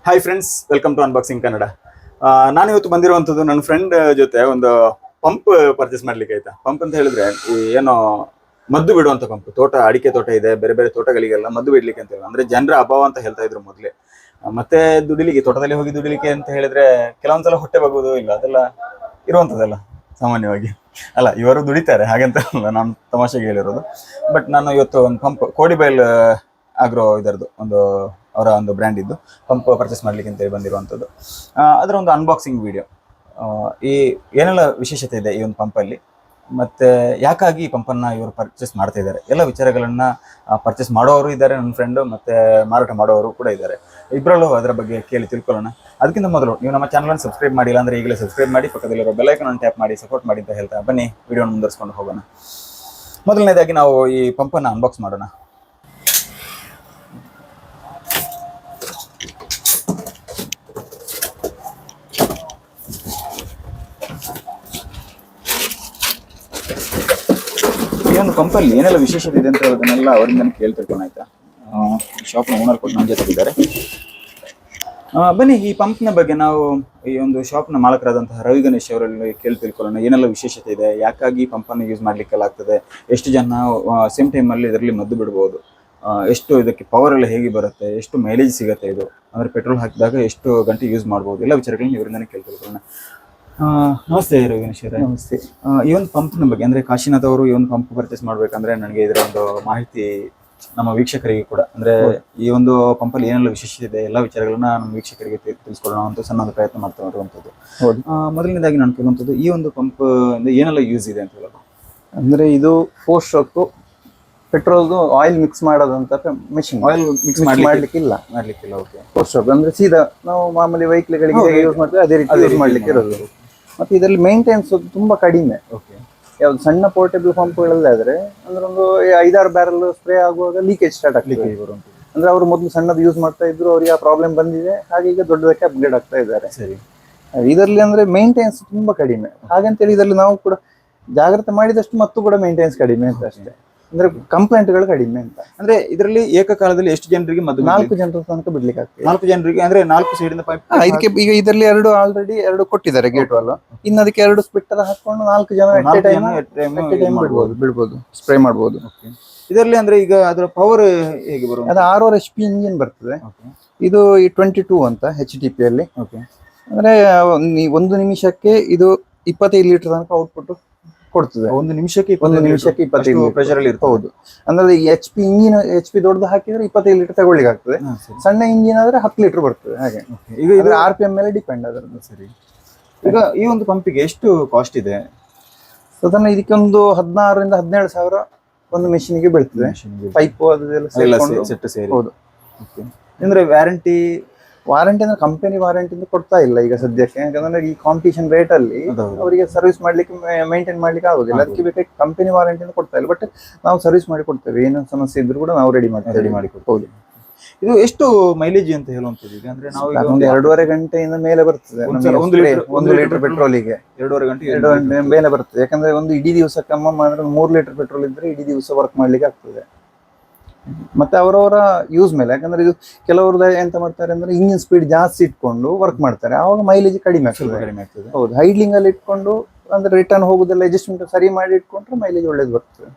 Hi friends, welcome to unboxing Kannada. ನಾನು ಇವತ್ತು ಬಂದಿರುವಂಥದ್ದು ನನ್ನ ಫ್ರೆಂಡ್ ಜೊತೆ ಒಂದು ಪಂಪ್ ಪರ್ಚೇಸ್ ಮಾಡ್ಲಿಕ್ಕೆ. ಆಯ್ತಾ, ಪಂಪ್ ಅಂತ ಹೇಳಿದ್ರೆ ಈ ಏನೋ ಮದ್ದು ಬಿಡುವಂಥ ಪಂಪ್. ಅಡಿಕೆ ತೋಟ ಇದೆ, ಬೇರೆ ಬೇರೆ ತೋಟಗಳಿಗೆಲ್ಲ ಮದ್ದು ಬಿಡ್ಲಿಕ್ಕೆ ಅಂತ ಹೇಳಿ, ಅಂದ್ರೆ ಜನರ ಅಭಾವ ಅಂತ ಹೇಳ್ತಾ ಇದ್ರು ಮೊದಲೇ. ಮತ್ತೆ ದುಡಿಲಿಕ್ಕೆ, ತೋಟದಲ್ಲಿ ಹೋಗಿ ದುಡಿಲಿಕ್ಕೆ ಅಂತ ಹೇಳಿದ್ರೆ ಕೆಲವೊಂದ್ಸಲ ಹೊಟ್ಟೆ ಬಗ್ಗುವುದು ಇಲ್ಲ, ಅದೆಲ್ಲ ಇರುವಂಥದ್ದಲ್ಲ ಸಾಮಾನ್ಯವಾಗಿ. ಅಲ್ಲ, ಇವರು ದುಡಿತಾರೆ ಹಾಗಂತ ನಾನು ತಮಾಷೆಗೆ ಹೇಳಿರೋದು. ಬಟ್ ನಾನು ಇವತ್ತು ಒಂದು ಪಂಪ್ ಕೋಡಿಬೈಲ್ ಆಗ್ರೋ ಇದರದ್ದು ಅವರ ಒಂದು ಬ್ರ್ಯಾಂಡ್ ಇದ್ದು ಪಂಪ್ ಪರ್ಚೇಸ್ ಮಾಡ್ಲಿಕ್ಕೆ ಅಂತೇಳಿ ಬಂದಿರುವಂಥದ್ದು. ಅದರ ಒಂದು ಅನ್ಬಾಕ್ಸಿಂಗ್ ವಿಡಿಯೋ. ಈ ಏನೆಲ್ಲ ವಿಶೇಷತೆ ಇದೆ ಈ ಒಂದು ಪಂಪಲ್ಲಿ, ಮತ್ತೆ ಯಾಕಾಗಿ ಈ ಪಂಪನ್ನು ಇವರು ಪರ್ಚೇಸ್ ಮಾಡ್ತಾ ಇದ್ದಾರೆ, ಎಲ್ಲ ವಿಚಾರಗಳನ್ನ ಪರ್ಚೇಸ್ ಮಾಡೋರು ಇದ್ದಾರೆ, ನನ್ನ ಫ್ರೆಂಡು, ಮತ್ತೆ ಮಾರಾಟ ಮಾಡೋರು ಕೂಡ ಇದ್ದಾರೆ. ಇಬ್ಬರಲ್ಲೂ ಅದರ ಬಗ್ಗೆ ಕೇಳಿ ತಿಳ್ಕೊಳ್ಳೋಣ. ಅದಕ್ಕಿಂತ ಮೊದಲು ನೀವು ನಮ್ಮ ಚಾನಲನ್ನು ಸಬ್ಸ್ಕ್ರೈಬ್ ಮಾಡಿಲ್ಲ ಅಂದರೆ ಈಗಲೇ ಸಬ್ಸ್ಕ್ರೈಬ್ ಮಾಡಿ, ಪಕ್ಕದಲ್ಲಿರೋ ಬೆಲ್ ಐಕಾನ್ ಅನ್ನು ಟ್ಯಾಪ್ ಮಾಡಿ ಸಪೋರ್ಟ್ ಮಾಡಿ ಅಂತ ಹೇಳ್ತಾ ಬನ್ನಿ ವಿಡಿಯೋನ ಮುಂದುವರಿಸ್ಕೊಂಡು ಹೋಗೋಣ. ಮೊದಲನೇದಾಗಿ ನಾವು ಈ ಪಂಪನ್ನು ಅನ್ಬಾಕ್ಸ್ ಮಾಡೋಣ. ಈ ಒಂದು ಪಂಪಲ್ಲಿ ಏನೆಲ್ಲ ವಿಶೇಷತೆ ಇದೆ ಅಂತ ಹೇಳೋದನ್ನೆಲ್ಲ ಅವರಿಂದ ಕೇಳ್ತಿರ್ಕೊಂಡು. ಆಯ್ತಾ, ಶಾಪ್ನ ಓನರ್ ಕೊಟ್ಟು ನನ್ನ ಜೊತೆ ಇದ್ದಾರೆ. ಬನ್ನಿ, ಈ ಪಂಪ್ನ ಬಗ್ಗೆ ನಾವು ಈ ಒಂದು ಶಾಪ್ನ ಮಾಲಕರಾದಂತಹ ರವಿ ಗಣೇಶ್ ಅವರಲ್ಲಿ ಕೇಳಿ ತಿಳ್ಕೊಳ್ಳೋಣ. ಏನೆಲ್ಲ ವಿಶೇಷತೆ ಇದೆ, ಯಾಕಾಗಿ ಪಂಪನ್ನು ಯೂಸ್ ಮಾಡ್ಲಿಕ್ಕೆಲ್ಲ ಆಗ್ತದೆ, ಎಷ್ಟು ಜನ ಸೇಮ್ ಟೈಮಲ್ಲಿ ಇದರಲ್ಲಿ ಮದ್ದು ಬಿಡ್ಬೋದು, ಎಷ್ಟು ಇದಕ್ಕೆ ಪವರ್ ಎಲ್ಲ ಹೇಗೆ ಬರುತ್ತೆ, ಎಷ್ಟು ಮೈಲೇಜ್ ಸಿಗುತ್ತೆ, ಇದು ಅಂದರೆ ಪೆಟ್ರೋಲ್ ಹಾಕಿದಾಗ ಎಷ್ಟು ಗಂಟೆ ಯೂಸ್ ಮಾಡ್ಬೋದು, ಎಲ್ಲ ವಿಚಾರಗಳನ್ನ ಇವರಿಂದನೇ ಕೇಳಿ ತಿಳ್ಕೊಳ್ಳೋಣ. ನಮಸ್ತೆ ರವಿ ಗಣೇಶ್ ಅವರೇ. ನಮಸ್ತೆ. ಈ ಒಂದು ಪಂಪ್ನ ಬಗ್ಗೆ, ಅಂದರೆ ಕಾಶಿನಾಥ್ ಅವರು ಈ ಒಂದು ಪಂಪ್ ಪರ್ಚೇಸ್ ಮಾಡ್ಬೇಕಂದ್ರೆ ನನಗೆ ಇದರ ಒಂದು ಮಾಹಿತಿ ನಮ್ಮ ವೀಕ್ಷಕರಿಗೆ ಕೂಡ, ಅಂದರೆ ಈ ಒಂದು ಪಂಪಲ್ಲಿ ಏನೆಲ್ಲ ವಿಶೇಷತೆ ಇದೆ ಎಲ್ಲ ವಿಚಾರಗಳನ್ನ ನಮ್ಮ ವೀಕ್ಷಕರಿಗೆ ತಿಳಿಸ್ಕೊಳ್ಳೋಣ ಅಂತ ಸಣ್ಣ ಒಂದು ಪ್ರಯತ್ನ ಮಾಡ್ತಾ ಇರುವಂಥದ್ದು. ಮೊದಲನೇದಾಗಿ ನಾನು ಕೇಳುವಂಥದ್ದು, ಈ ಒಂದು ಪಂಪ್ ಏನೆಲ್ಲ ಯೂಸ್ ಇದೆ ಅಂತ ಹೇಳೋದು. ಅಂದ್ರೆ ಇದು 4 ಸ್ಟ್ರೋಕ್ ಪೆಟ್ರೋಲ್ ಆಯಿಲ್ ಮಿಕ್ಸ್ ಮಾಡೋದಂತ machine. Oil mix ಮಾಡ್ಲಿಕ್ಕಿಲ್ಲ. Okay. 4 stroke ಅಂದ್ರೆ ಸೀದಾ ನಾವು ಮಾಮೂಲಿ ವೆಹಿಕಲ್ಗಳಿಗೆ ಯೂಸ್ ಮಾಡ್ತೀವಿ ಅದೇ ರೀತಿ ಯೂಸ್ ಮಾಡ್ಲಿಕ್ಕೆ ಇರೋದು. ಮತ್ತೆ ಇದರಲ್ಲಿ ಮೇಂಟೆನೆನ್ಸ್ ತುಂಬಾ ಕಡಿಮೆ. ಓಕೆ. ಯಾವ್ದು ಸಣ್ಣ ಪೋರ್ಟೇಬಲ್ ಪಂಪ್ಗಳಲ್ಲಿ ಆದ್ರೆ ಅಂದ್ರೆ ಒಂದು 5-6 ಬ್ಯಾರಲ್ ಸ್ಪ್ರೇ ಆಗುವಾಗ ಲೀಕೇಜ್ ಸ್ಟಾರ್ಟ್ ಆಗ್ಲಿಕ್ಕೆ ಅಂದ್ರೆ ಅವರು ಮೊದಲು ಸಣ್ಣದು ಯೂಸ್ ಮಾಡ್ತಾ ಇದ್ರು, ಅವರಿಗೆ ಆ ಪ್ರಾಬ್ಲಮ್ ಬಂದಿದೆ, ಹಾಗೆ ಈಗ ದೊಡ್ಡದಕ್ಕೆ ಅಪ್ಗ್ರೇಡ್ ಆಗ್ತಾ ಇದ್ದಾರೆ. ಸರಿ. ಇದರಲ್ಲಿ ಅಂದ್ರೆ ಮೇಂಟೆನೆನ್ಸ್ ತುಂಬಾ ಕಡಿಮೆ. ಹಾಗಂತೇಳಿ ಇದರಲ್ಲಿ ನಾವು ಕೂಡ ಜಾಗ್ರತೆ ಮಾಡಿದಷ್ಟು ಮತ್ತು ಕೂಡ ಮೇಂಟೆನೆನ್ಸ್ ಕಡಿಮೆ ಅಂತ ಅಷ್ಟೇ. ಅಂದ್ರೆ ಕಂಪ್ಲೇಂಟ್ಗಳು ಕಡಿಮೆ ಅಂತ. ಅಂದ್ರೆ ಇದರಲ್ಲಿ ಏಕಕಾಲದಲ್ಲಿ ಎಷ್ಟು ಜನರಿಗೆ ಮದ್ದು? 4 ಜನರ ತನಕ ಬಿಡ್ಲಿಕ್ಕೆ ಆಗ್ತದೆ. 4 ಜನರಿಗೆ ಅಂದ್ರೆ 4 ಸೈಡಿಂದ ಪೈಪ್. ಇದಕ್ಕೆ ಈಗ ಇದರಲ್ಲಿ ಆಲ್ರೆಡಿ 2 ಕೊಟ್ಟಿದ್ದಾರೆ ಗೇಟ್ ವಾಲ್. ಇನ್ನು ಅದಕ್ಕೆ 2 ಸ್ಪಿಟ್ಟರ್ ಹಾಕೊಂಡು 4 ಜನ ಬಿಡ್ಬೋದು, ಸ್ಪ್ರೇ ಮಾಡ್ಬೋದು. ಇದರಲ್ಲಿ ಅಂದ್ರೆ ಈಗ ಅದರ ಪವರ್ ಹೇಗೆ ಬರುತ್ತೆ? ಅದು 6.5 HP ಇಂಜಿನ್ ಬರ್ತದೆ. ಇದು 22 ಅಂತ HTP ಅಲ್ಲಿ. ಅಂದ್ರೆ 1 ನಿಮಿಷಕ್ಕೆ ಇದು 25 ಲೀಟರ್ ತನಕ ಔಟ್ಪುಟ್ ಕೊಡ್ತದೆ. 1 ನಿಮಿಷಕ್ಕೆ 25 ಪ್ರೆಷರ್ ಅಲ್ಲಿ ಇರ್ತದೆ. ಹೌದು. ಅಂದ್ರೆ ಈ HP ಇಂಜಿನ್ HP ದೊಡ್ಡದು ಹಾಕಿದ್ರೆ 25 ಲೀಟರ್ ತಗೊಳ್ಳಿಕ್ಕೆ ಆಗ್ತದೆ. ಸಣ್ಣ ಇಂಜಿನ್ ಆದ್ರೆ 10 ಲೀಟರ್ ಬರ್ತದೆ. ಹಾಗೆ ಈಗ ಇದು RPM ಮೇಲೆ ಡಿಪೆಂಡ್ ಅದರದ್ದು. ಸರಿ. ಈಗ ಈ ಒಂದು ಪಂಪಿಗೆ ಎಷ್ಟು ಕಾಸ್ಟ್ ಇದೆ? ಸಾಧಾರಣ ಇದಕ್ಕೆ ಒಂದು 16 ರಿಂದ 17 ಸಾವಿರ ಒಂದು ಮೆಷಿನ್ಗೆ ಬೀಳ್ತದೆ. ಪೈಪ್ ಅದೆಲ್ಲ ಸೆಟ್ ಸೇರಿ. ಹೌದು. ಅಂದ್ರೆ ವಾರಂಟಿ ಅಂದ್ರೆ ಕಂಪನಿ ವಾರಂಟಿ ಕೊಡ್ತಾ ಇಲ್ಲ ಈಗ ಸದ್ಯಕ್ಕೆ. ಯಾಕಂದ್ರೆ ಈ ಕಾಂಪಿಟೇಷನ್ ರೇಟ್ ಅಲ್ಲಿ ಅವರಿಗೆ ಸರ್ವಿಸ್ ಮಾಡ್ಲಿಕ್ಕೆ ಮೇಂಟೈನ್ ಮಾಡ್ಲಿಕ್ಕೆ ಆಗುದಿಲ್ಲ. ಅದಕ್ಕೆ ಬೇಕಾಗಿ ಕಂಪನಿ ವಾರಂಟಿ ಕೊಡ್ತಾ ಇಲ್ಲ. ಬಟ್ ನಾವು ಸರ್ವಿಸ್ ಮಾಡಿ ಕೊಡ್ತೇವೆ. ಏನೋ ಸಮಸ್ಯೆ ಇದ್ರು ಕೂಡ ನಾವು ರೆಡಿ ಮಾಡಿ ಕೊಡ್ತೇವೆ. ಇದು ಎಷ್ಟು ಮೈಲೇಜ್ ಅಂತ ಹೇಳುವಂಥದ್ದು? ಈಗ ಅಂದ್ರೆ ನಾವು ಒಂದು 2.5 ಗಂಟೆಯಿಂದ ಮೇಲೆ ಬರ್ತದೆ. 1 ಲೀಟರ್ ಪೆಟ್ರೋಲಿಗೆ 2.5 ಗಂಟೆ ಮೇಲೆ ಬರ್ತದೆ. ಯಾಕಂದ್ರೆ ಒಂದು ಇಡೀ ದಿವಸ ಕಮ್ಮ ಮಾಡಿದ್ರೆ 3 ಲೀಟರ್ ಪೆಟ್ರೋಲ್ ಇದ್ರೆ ಇಡೀ ದಿವಸ ವರ್ಕ್ ಮಾಡ್ಲಿಕ್ಕೆ ಆಗ್ತದೆ. ಮತ್ತೆ ಅವರವರ ಯೂಸ್ ಮೇಲೆ. ಯಾಕಂದ್ರೆ ಇದು ಕೆಲವರು ಎಂತ ಮಾಡ್ತಾರೆ ಅಂದ್ರೆ ಇಂಜಿನ್ ಸ್ಪೀಡ್ ಜಾಸ್ತಿ ಇಟ್ಕೊಂಡು ವರ್ಕ್ ಮಾಡ್ತಾರೆ, ಆವಾಗ ಮೈಲೇಜ್ ಕಡಿಮೆ ಆಗ್ತದೆ. ಹೌದು. ಹೈಡ್ಲಿಂಗ್ ಅಲ್ಲಿ ಇಟ್ಕೊಂಡು ಅಂದ್ರೆ ರಿಟರ್ನ್ ಹೋಗುದೆಲ್ಲ ಅಡ್ಜಸ್ಟ್ಮೆಂಟ್ ಸರಿ ಮಾಡಿ ಇಟ್ಕೊಂಡ್ರೆ ಮೈಲೇಜ್ ಒಳ್ಳೇದು ಬರ್ತದೆ.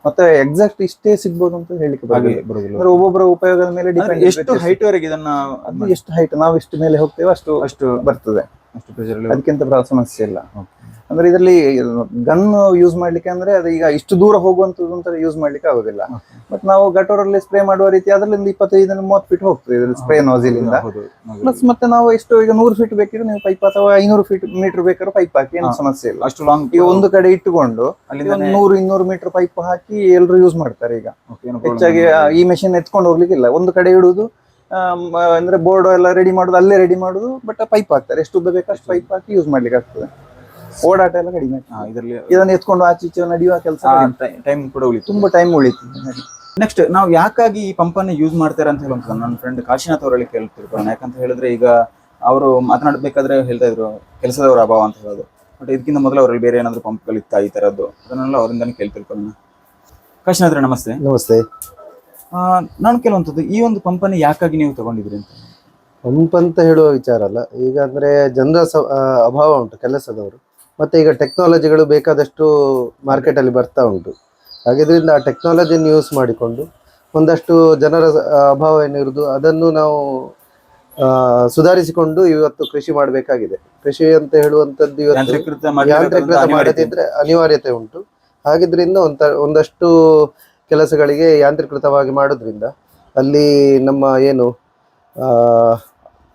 ಮತ್ತೆ ಎಕ್ಸಾಕ್ಟ್ ಇಷ್ಟೇ ಸಿಗ್ಬೋದು ಅಂತ ಹೇಳಿಕ್ಕೆ ಬರೋದಿಲ್ಲ. ಒಬ್ಬೊಬ್ಬರ ಉಪಯೋಗದ ಮೇಲೆ ಡಿಪೆಂಡ್. ಎಷ್ಟು ಹೈಟ್ ವರೆಗೆ ಇದನ್ನ, ಎಷ್ಟು ಹೈಟ್ ನಾವು ಎಷ್ಟು ಮೇಲೆ ಹೋಗ್ತೇವೆ ಅಷ್ಟು ಬರ್ತದೆ. ಅಷ್ಟು ಪ್ರೆಷರ್ ಅದಕ್ಕಿಂತ ಸಮಸ್ಯೆ ಇಲ್ಲ. ಅಂದ್ರೆ ಇದರಲ್ಲಿ ಗನ್ ಯೂಸ್ ಮಾಡ್ಲಿಕ್ಕೆ ಅಂದ್ರೆ ಅದು ಈಗ ಇಷ್ಟು ದೂರ ಹೋಗುವಂತದ್ದು ಅಂತ ಯೂಸ್ ಮಾಡ್ಲಿಕ್ಕೆ ಆಗುದಿಲ್ಲ. ಬಟ್ ನಾವು ಗಟೋರಲ್ಲಿ ಸ್ಪ್ರೇ ಮಾಡುವ ರೀತಿ ಅದರಲ್ಲಿ 25-30 ಫೀಟ್ ಹೋಗ್ತದೆ ಇದರಲ್ಲಿ ಸ್ಪ್ರೇ ನೋಸಿಲ್ ಇಂದ. ಪ್ಲಸ್ ಮತ್ತೆ ನಾವು ಎಷ್ಟು ಈಗ 100 ಫೀಟ್ ಬೇಕಿದ್ರೆ ನೀವು ಪೈಪ್ ಅಥವಾ 500 ಮೀಟರ್ ಬೇಕಾದ್ರೆ ಪೈಪ್ ಹಾಕಿ ಏನು ಸಮಸ್ಯೆ ಇಲ್ಲ. ಅಷ್ಟು ಲಾಂಗ್ ಈಗ ಒಂದು ಕಡೆ ಇಟ್ಟುಕೊಂಡು 100-200 ಮೀಟರ್ ಪೈಪ್ ಹಾಕಿ ಎಲ್ಲರೂ ಯೂಸ್ ಮಾಡ್ತಾರೆ. ಈಗ ಹೆಚ್ಚಾಗಿ ಈ ಮೆಷಿನ್ ಎತ್ಕೊಂಡು ಹೋಗ್ಲಿಕ್ಕಿಲ್ಲ, ಒಂದು ಕಡೆ ಇಡುದು, ಅಂದ್ರೆ ಬೋರ್ಡ್ ಎಲ್ಲ ರೆಡಿ ಮಾಡುದು, ಅಲ್ಲೇ ರೆಡಿ ಮಾಡುದು, ಬಟ್ ಪೈಪ್ ಹಾಕ್ತಾರೆ. ಎಷ್ಟು ಉದ್ದ ಬೇಕು ಅಷ್ಟು ಪೈಪ್ ಹಾಕಿ ಯೂಸ್ ಮಾಡ್ಲಿಕ್ಕೆ ಆಗ್ತದೆ. ಓಡಾಟ ಎಲ್ಲ ಕಡಿಮೆ. ಇದನ್ನ ಎತ್ಕೊಂಡು ಆಚೀಚೆ ನಡೆಯುವ ಕೆಲಸ ಟೈಮ್ ಕೂಡ ಉಳಿತು, ತುಂಬಾ ಟೈಮ್ ಉಳಿತದೆ. ನೆಕ್ಸ್ಟ್ ನಾವು ಯಾಕಾಗಿ ಈ ಪಂಪನ್ನು ಯೂಸ್ ಮಾಡ್ತಾರೆ ಅಂತ ಹೇಳುವಂತ ನನ್ನ ಫ್ರೆಂಡ್ ಕಾಶಿನಾಥ್ ಅವರಲ್ಲಿ ಕೇಳ್ತಿರ್ಕೊಳ್ಳೋಣ. ಯಾಕಂತ ಹೇಳಿದ್ರೆ ಈಗ ಅವರು ಮಾತನಾಡಬೇಕಾದ್ರೆ ಹೇಳ್ತಾ ಇದ್ರು ಕೆಲಸದವರ ಅಭಾವ ಅಂತ ಹೇಳೋದು. ಬಟ್ ಇದಕ್ಕಿಂತ ಮೊದಲು ಅವರಲ್ಲಿ ಬೇರೆ ಏನಾದ್ರು ಪಂಪ್ಗಳು ಇತ್ತಾ ಈ ತರದ್ದು, ಅದನ್ನೆಲ್ಲ ಅವರಿಂದಾನೆ ಕೇಳ್ತಿರ್ಕೊಳ್ಳೋಣ. ಕಾಶಿನಾಥ್ ನಮಸ್ತೆ. ನಮಸ್ತೆ. ನಾನು ಕೆಲವಂಥದ್ದು ಈ ಒಂದು ಪಂಪನ್ನು ಯಾಕಾಗಿ ನೀವು ತಗೊಂಡಿದ್ರಿ ಅಂತ? ಪಂಪ್ ಅಂತ ಹೇಳುವ ವಿಚಾರ ಅಲ್ಲ. ಈಗ ಅಂದ್ರೆ ಜನರ ಅಭಾವ ಉಂಟು ಕೆಲಸದವರು, ಮತ್ತೆ ಈಗ ಟೆಕ್ನಾಲಜಿಗಳು ಬೇಕಾದಷ್ಟು ಮಾರ್ಕೆಟ್ ಅಲ್ಲಿ ಬರ್ತಾ ಉಂಟು. ಹಾಗಿದ್ರಿಂದ ಆ ಟೆಕ್ನಾಲಜಿಯನ್ನು ಯೂಸ್ ಮಾಡಿಕೊಂಡು ಒಂದಷ್ಟು ಜನರ ಅಭಾವ ಏನಿರುವುದು ಅದನ್ನು ನಾವು ಸುಧಾರಿಸಿಕೊಂಡು ಇವತ್ತು ಕೃಷಿ ಮಾಡಬೇಕಾಗಿದೆ. ಕೃಷಿ ಅಂತ ಹೇಳುವಂಥದ್ದು ಇವತ್ತು ಯಾಂತ್ರೀಕೃತ ಮಾಡದಿದ್ರೆ ಅನಿವಾರ್ಯತೆ ಉಂಟು. ಹಾಗಿದ್ರಿಂದ ಒಂದಷ್ಟು ಕೆಲಸಗಳಿಗೆ ಯಾಂತ್ರೀಕೃತವಾಗಿ ಮಾಡೋದ್ರಿಂದ ಅಲ್ಲಿ ನಮ್ಮ ಏನು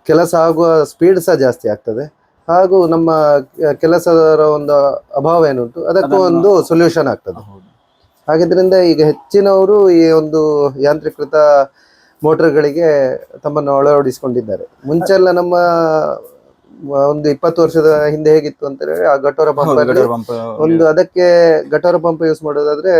ಕೆಲಸ ಆಗುವ ಸ್ಪೀಡ್ ಸಹ ಜಾಸ್ತಿ ಆಗ್ತದೆ, ಹಾಗೂ ನಮ್ಮ ಕೆಲಸದ ಒಂದು ಅಭಾವ ಏನುಂಟು ಅದಕ್ಕೂ ಒಂದು ಸೊಲ್ಯೂಷನ್ ಆಗ್ತದೆ. ಹಾಗಿದ್ರಿಂದ ಈಗ ಹೆಚ್ಚಿನವರು ಈ ಒಂದು ಯಾಂತ್ರೀಕೃತ ಮೋಟರ್ಗಳಿಗೆ ತಮ್ಮನ್ನು ಅಳವಡಿಸಿಕೊಂಡಿದ್ದಾರೆ. ಮುಂಚೆಲ್ಲ ನಮ್ಮ ಒಂದು 20 ವರ್ಷದ ಹಿಂದೆ ಹೇಗಿತ್ತು ಅಂತ ಹೇಳಿದ್ರೆ ಆ ಗಟೋರ ಪಂಪ್ ಒಂದು ಅದಕ್ಕೆ ಗಟೋರ ಪಂಪ್ ಯೂಸ್ ಮಾಡೋದಾದ್ರೆ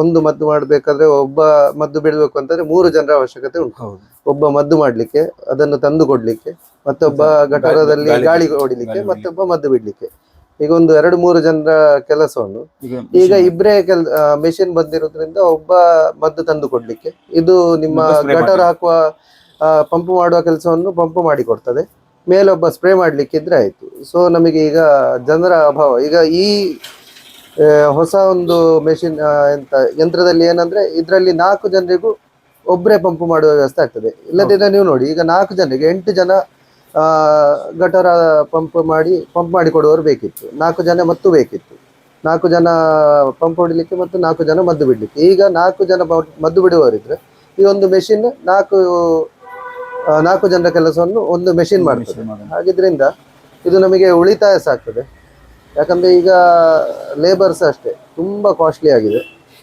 ಒಂದು ಮದ್ದು ಮಾಡ್ಬೇಕಾದ್ರೆ ಒಬ್ಬ ಮದ್ದು ಬಿಡಬೇಕು ಅಂತಂದ್ರೆ 3 ಜನರ ಅವಶ್ಯಕತೆ ಉಂಟು. ಒಬ್ಬ ಮದ್ದು ಮಾಡ್ಲಿಕ್ಕೆ, ಅದನ್ನು ತಂದು ಕೊಡ್ಲಿಕ್ಕೆ, ಮತ್ತೊಬ್ಬ ಗಟೋರದಲ್ಲಿ ಗಾಳಿ ಹೊಡಿಲಿಕ್ಕೆ, ಮತ್ತೊಬ್ಬ ಮದ್ದು ಬಿಡ್ಲಿಕ್ಕೆ. ಈಗ ಒಂದು 2-3 ಜನರ ಕೆಲಸವನ್ನು ಈಗ ಇಬ್ಬರೇ ಮೆಷಿನ್ ಬಂದಿರೋದ್ರಿಂದ ಒಬ್ಬ ಮದ್ದು ತಂದು ಕೊಡ್ಲಿಕ್ಕೆ, ಇದು ನಿಮ್ಮ ಗಟೋರ ಹಾಕುವ ಪಂಪ್ ಮಾಡುವ ಕೆಲಸವನ್ನು ಪಂಪ್ ಮಾಡಿ ಕೊಡ್ತದೆ, ಮೇಲೊಬ್ಬ ಸ್ಪ್ರೇ ಮಾಡ್ಲಿಕ್ಕೆ ಇದ್ರೆ ಆಯ್ತು. ಸೊ ನಮಗೆ ಈಗ ಜನರ ಅಭಾವ. ಈಗ ಈ ಹೊಸ ಒಂದು ಮೆಷಿನ್ ಯಂತ್ರದಲ್ಲಿ ಏನಂದ್ರೆ ಇದರಲ್ಲಿ 4 ಜನರಿಗೂ ಒಬ್ಬರೇ ಪಂಪ್ ಮಾಡುವ ವ್ಯವಸ್ಥೆ ಆಗ್ತದೆ. ಇಲ್ಲದಿದ್ರೆ ನೀವು ನೋಡಿ, ಈಗ 4 ಜನರಿಗೆ 8 ಜನ ಗಟರ ಪಂಪ್ ಮಾಡಿ ಕೊಡುವವರು ಬೇಕಿತ್ತು, 4 ಜನ ಮತ್ತು ಬೇಕಿತ್ತು, 4 ಜನ ಪಂಪ್ ಹೊಡಿಲಿಕ್ಕೆ ಮತ್ತು 4 ಜನ ಮದ್ದು ಬಿಡ್ಲಿಕ್ಕೆ. ಈಗ 4 ಜನ ಮದ್ದು ಬಿಡುವವರಿದ್ರೆ ಈ ಒಂದು ಮೆಷಿನ್ 4 ಜನರ ಕೆಲಸವನ್ನು ಒಂದು ಮೆಷಿನ್ ಮಾಡ್ತದೆ. ಹಾಗಿದ್ರಿಂದ ಇದು ನಮಗೆ ಉಳಿತಾಯ ಸಹ ಆಗ್ತದೆ. ಯಾಕಂದ್ರೆ ಈಗ ಲೇಬರ್ಸ್ ಅಷ್ಟೇ ತುಂಬಾ ಕಾಸ್ಟ್ಲಿ ಆಗಿದೆ.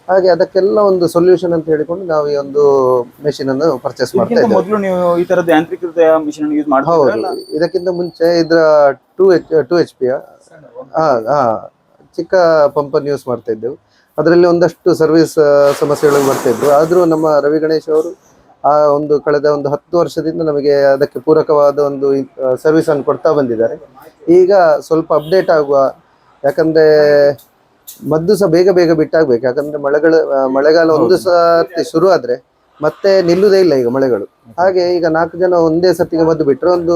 ಹಾಗೆ ಅದಕ್ಕೆಲ್ಲ ಒಂದು ಸೊಲ್ಯೂಷನ್ ಅಂತ ಹೇಳಿಕೊಂಡು ನಾವು ಈ ಒಂದು ಮೆಷಿನ್ ಅನ್ನು ಪರ್ಚೇಸ್ ಮಾಡ್ತಾ ಇದ್ದೇವೆ. ಮೊದಲು ನೀವು ಈ ತರದ ಯಾಂತ್ರೀಕೃತ ಮಿಷನ್ ಯೂಸ್ ಮಾಡ್ತೀರಾ? ಹೌದು, ಇದಕ್ಕಿಂತ ಮುಂಚೆ ಇದರ 2 HP ಚಿಕ್ಕ ಪಂಪ್ ಅನ್ನು ಯೂಸ್ ಮಾಡ್ತಾ ಇದ್ದೆವು. ಅದರಲ್ಲಿ ಒಂದಷ್ಟು ಸರ್ವಿಸ್ ಸಮಸ್ಯೆಗಳು ಬರ್ತಾ ಇದ್ವು. ಆದ್ರೂ ನಮ್ಮ ರವಿ ಗಣೇಶ್ ಅವರು ಕಳೆದ ಒಂದು 10 ವರ್ಷದಿಂದ ನಮಗೆ ಅದಕ್ಕೆ ಪೂರಕವಾದ ಒಂದು ಸರ್ವಿಸ್ ಅನ್ನು ಕೊಡ್ತಾ ಬಂದಿದ್ದಾರೆ. ಈಗ ಸ್ವಲ್ಪ ಅಪ್ಡೇಟ್ ಆಗುವ, ಯಾಕಂದ್ರೆ ಮದ್ದು ಸಹ ಬೇಗ ಬಿಟ್ಟಾಗ್ಬೇಕು. ಯಾಕಂದ್ರೆ ಮಳೆಗಾಲ ಒಂದು ಸರ್ತಿ ಶುರು ಆದ್ರೆ ಮತ್ತೆ ನಿಲ್ಲುವುದೇ ಇಲ್ಲ ಈಗ ಮಳೆಗಳು. ಹಾಗೆ ಈಗ 4 ಜನ ಒಂದೇ ಸರ್ತಿಗೆ ಮದ್ದು ಬಿಟ್ಟರೆ ಒಂದು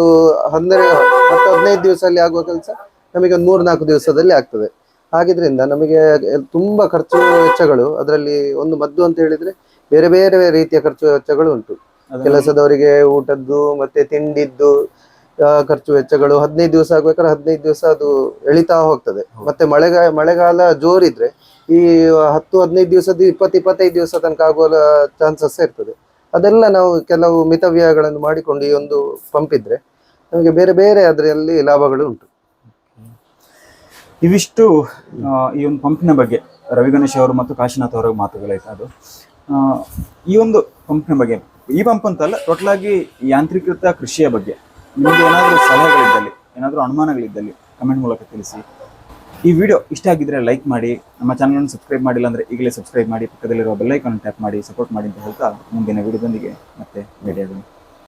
15 ದಿವಸದಲ್ಲಿ ಆಗುವ ಕೆಲಸ ನಮಗೆ ಒಂದು 3-4 ದಿವಸದಲ್ಲಿ ಆಗ್ತದೆ. ಹಾಗಿದ್ರಿಂದ ನಮಗೆ ತುಂಬಾ ಖರ್ಚು ವೆಚ್ಚಗಳು, ಅದರಲ್ಲಿ ಒಂದು ಮದ್ದು ಅಂತ ಹೇಳಿದ್ರೆ ಬೇರೆ ಬೇರೆ ರೀತಿಯ ಖರ್ಚು ವೆಚ್ಚಗಳು ಉಂಟು. ಕೆಲಸದವರಿಗೆ ಊಟದ್ದು ಮತ್ತೆ ತಿಂಡಿದ್ದು ಖರ್ಚು ವೆಚ್ಚಗಳು 15 ದಿವಸ ಆಗ್ಬೇಕಾದ್ರೆ 15 ದಿವಸ ಅದು ಎಳಿತಾ ಹೋಗ್ತದೆ. ಮತ್ತೆ ಮಳೆಗಾಲ ಜೋರಿದ್ರೆ ಈ 10-15 ದಿವಸದ 20-25 ದಿವಸ ತನಕ ಆಗುವ ಚಾನ್ಸಸ್ ಇರ್ತದೆ. ಅದೆಲ್ಲ ನಾವು ಕೆಲವು ಮಿತವ್ಯಯಗಳನ್ನು ಮಾಡಿಕೊಂಡು ಈ ಒಂದು ಪಂಪ್ ಇದ್ರೆ ನಮಗೆ ಬೇರೆ ಬೇರೆ ಅದರಲ್ಲಿ ಲಾಭಗಳು ಉಂಟು. ಇವಿಷ್ಟು ಈ ಒಂದು ಪಂಪಿನ ಬಗ್ಗೆ ರವಿ ಗಣೇಶ್ ಅವರು ಮತ್ತು ಕಾಶಿನಾಥ್ ಅವರ ಮಾತುಗಳಾಯ್ತು. ಅದು ಈ ಒಂದು ಪಂಪಿನ ಬಗ್ಗೆ, ಈ ಪಂಪ್ ಅಂತಲ್ಲ, ಟೋಟಲ್ ಆಗಿ ಯಾಂತ್ರೀಕೃತ ಕೃಷಿಯ ಬಗ್ಗೆ ನಿಮಗೆ ಏನಾದರೂ ಸಲಹೆಗಳಿದ್ದಲ್ಲಿ, ಏನಾದರೂ ಅನುಮಾನಗಳಿದ್ದಲ್ಲಿ ಕಮೆಂಟ್ ಮೂಲಕ ತಿಳಿಸಿ. ಈ ವಿಡಿಯೋ ಇಷ್ಟ ಆಗಿದ್ರೆ ಲೈಕ್ ಮಾಡಿ, ನಮ್ಮ ಚಾನಲನ್ನು ಸಬ್ಸ್ಕ್ರೈಬ್ ಮಾಡಿಲ್ಲ ಅಂದರೆ ಈಗಲೇ ಸಬ್ಸ್ಕ್ರೈಬ್ ಮಾಡಿ, ಪಕ್ಕದಲ್ಲಿರುವ ಬೆಲ್ ಐಕಾನ್ ಟ್ಯಾಪ್ ಮಾಡಿ ಸಪೋರ್ಟ್ ಮಾಡಿ ಅಂತ ಹೇಳ್ತಾ ಮುಂದಿನ ವಿಡಿಯೋದೊಂದಿಗೆ ಮತ್ತೆ ಭೇಟಿಯಾಗೋಣ.